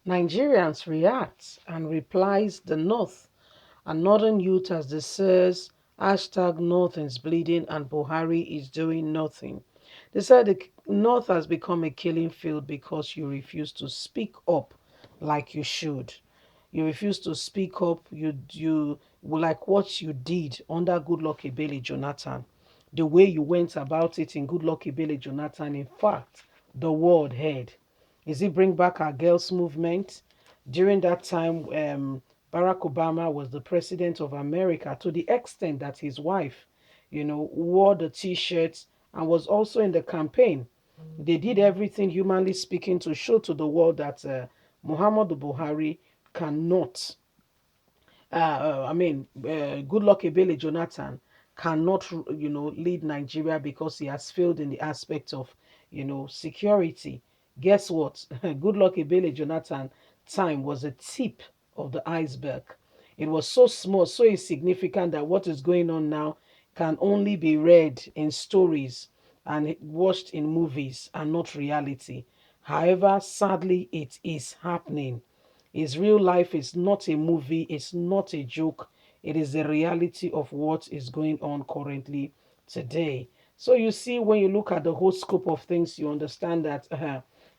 Nigerians react and replies the North and Northern youth as they says hashtag North is bleeding and Buhari is doing nothing. They said the North has become a killing field because you refuse to speak up like you should. You refuse to speak up. You like what you did under Goodluck Ebele Jonathan. The way you went about it in Goodluck Ebele Jonathan, in fact, the world heard. Is it bring back our girls movement? During that time, Barack Obama was the president of America to the extent that his wife, wore the T-shirts and was also in the campaign. They did everything humanly speaking to show to the world that Muhammadu Buhari cannot good luck Ebele Jonathan cannot, lead Nigeria because he has failed in the aspect of, security. Guess what? Good luck Ebele Jonathan time was a tip of the iceberg. It was so small, so insignificant that what is going on now can only be read in stories and watched in movies and not reality. However, sadly, it is happening. His real life is not a movie, it's not a joke. It is the reality of what is going on currently today. So you see, when you look at the whole scope of things, you understand that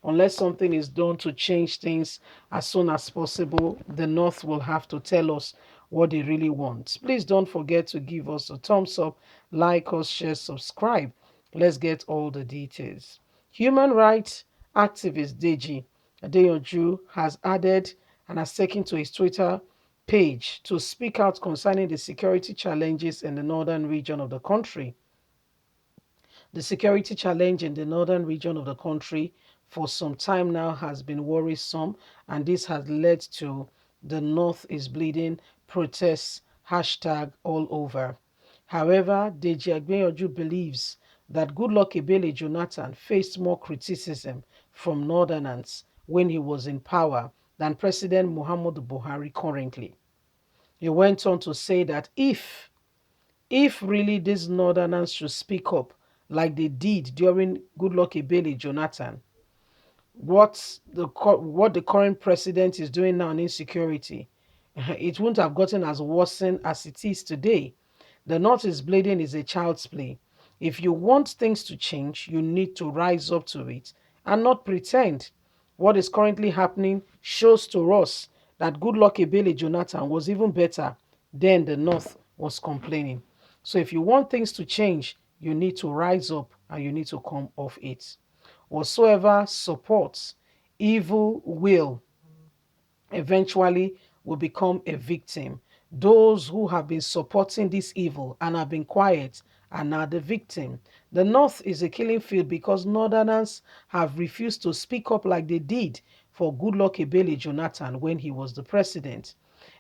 unless something is done to change things as soon as possible, the North will have to tell us what they really want. Please don't forget to give us a thumbs up, like us, share, subscribe. Let's get all the details. Human rights activist Deji Adeyanju has added and has taken to his Twitter page to speak out concerning the security challenges in the northern region of the country. The security challenge in the northern region of the country for some time now has been worrisome, and this has led to the North is bleeding protests hashtag all over. However, Deji Agbeyoju believes that Goodluck Ebele Jonathan faced more criticism from Northerners when he was in power than President Muhammadu Buhari currently. He went on to say that if really these Northerners should speak up like they did during Goodluck Ebele Jonathan, what the current president is doing now in insecurity, it wouldn't have gotten as worsened as it is today. The North is bleeding is a child's play. If you want things to change, you need to rise up to it and not pretend. What is currently happening shows to us that Goodluck Ebele Jonathan was even better than the North was complaining. So if you want things to change, you need to rise up and you need to come off it. Whatsoever supports evil will eventually will become a victim. Those who have been supporting this evil and have been quiet are now the victim. The North is a killing field because Northerners have refused to speak up like they did for Goodluck Ebele Jonathan when he was the president.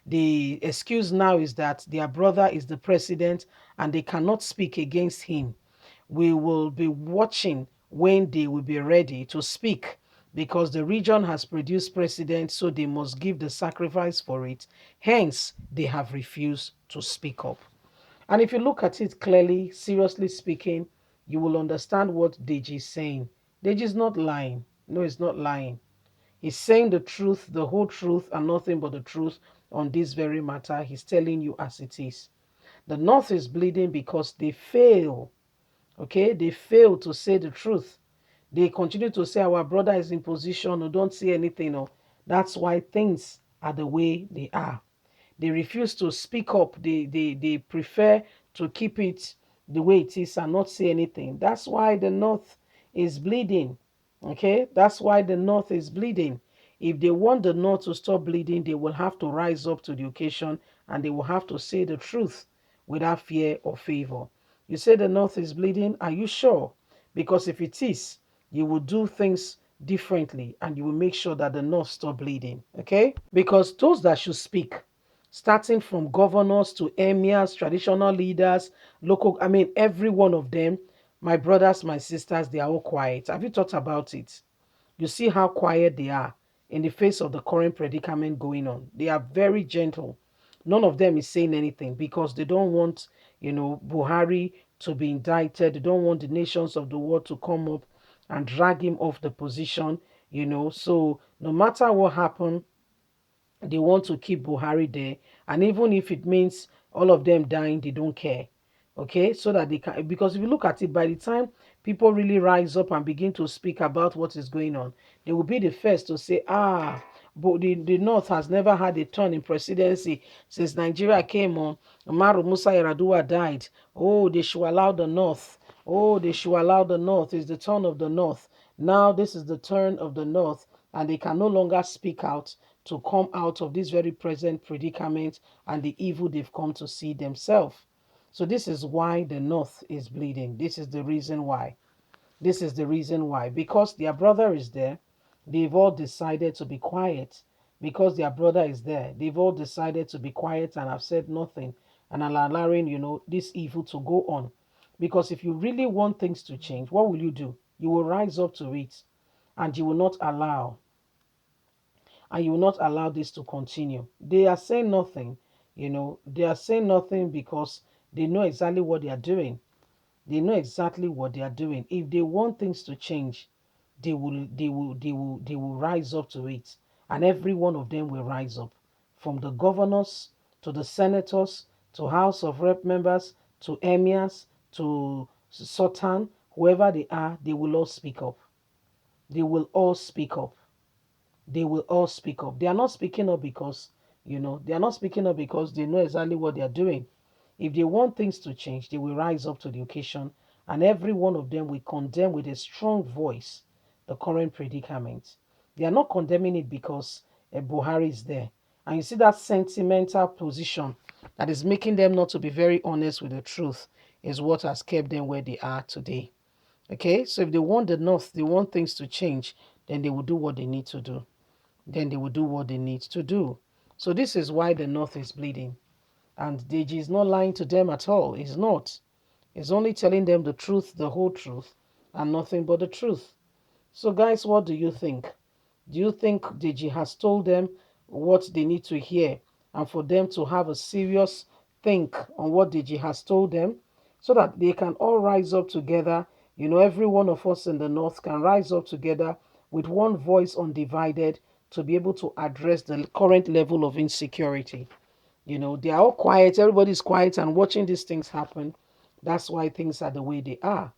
The excuse now is that their brother is the president and they cannot speak against him. We will be watching when they will be ready to speak because the region has produced presidents, so they must give the sacrifice for it. Hence, they have refused to speak up. And if you look at it clearly, seriously speaking, you will understand what Deji is saying. Deji is not lying. No, he's not lying. He's saying the truth, the whole truth, and nothing but the truth on this very matter. He's telling you as it is. The North is bleeding because they fail. Okay, they fail to say the truth. They continue to say our brother is in position or don't see anything. Or that's why things are the way they are. They refuse to speak up. They prefer to keep it the way it is and not say anything. That's why the North is bleeding. Okay, that's why the North is bleeding. If they want the North to stop bleeding, they will have to rise up to the occasion and they will have to say the truth without fear or favor. You say the North is bleeding. Are you sure? Because if it is, you will do things differently and you will make sure that the North stop bleeding. Okay? Because those that should speak, starting from governors to emirs, traditional leaders, local, every one of them, my brothers, my sisters, they are all quiet. Have you thought about it? You see how quiet they are in the face of the current predicament going on. They are very gentle. None of them is saying anything because they don't want, Buhari to be indicted. They don't want the nations of the world to come up and drag him off the position. So No matter what happened, they want to keep Buhari there, and even if it means all of them dying, they don't care. Okay, so that they can, because if you look at it, by the time people really rise up and begin to speak about what is going on, they will be the first to say, ah, but the North has never had a turn in presidency since Nigeria came on. Umaru Musa Yar'Adua died. Oh, they should allow the North. Oh, they should allow the North. It's the turn of the North. Now this is the turn of the North, and they can no longer speak out to come out of this very present predicament and the evil they've come to see themselves. So this is why the North is bleeding. This is the reason why. This is the reason why. Because their brother is there, they've all decided to be quiet. Because their brother is there, they've all decided to be quiet and have said nothing and are allowing, this evil to go on. Because if you really want things to change, what will you do? You will rise up to it, and you will not allow and you will not allow this to continue. They are saying nothing, they are saying nothing because they know exactly what they are doing. They know exactly what they are doing. If they want things to change, they will rise up to it. And every one of them will rise up. From the governors to the senators to House of Rep members to emirs to sultan, whoever they are, they will all speak up. They will all speak up. They will all speak up. They are not speaking up because, they are not speaking up because they know exactly what they are doing. If they want things to change, they will rise up to the occasion, and every one of them will condemn with a strong voice the current predicament. They are not condemning it because Buhari is there. And you see that sentimental position that is making them not to be very honest with the truth is what has kept them where they are today. Okay, so if they want the North, they want things to change, then they will do what they need to do. Then they will do what they need to do. So this is why the North is bleeding. And Deji is not lying to them at all. He's not. He's only telling them the truth, the whole truth, and nothing but the truth. So, guys, what do you think? Do you think Deji has told them what they need to hear and for them to have a serious think on what Deji has told them so that they can all rise up together? Every one of us in the North can rise up together with one voice undivided to be able to address the current level of insecurity. They are all quiet, everybody's quiet and watching these things happen. That's why things are the way they are.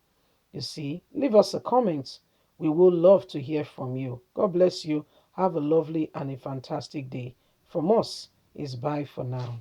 You see, leave us a comment. We will love to hear from you. God bless you. Have a lovely and a fantastic day. From us is bye for now.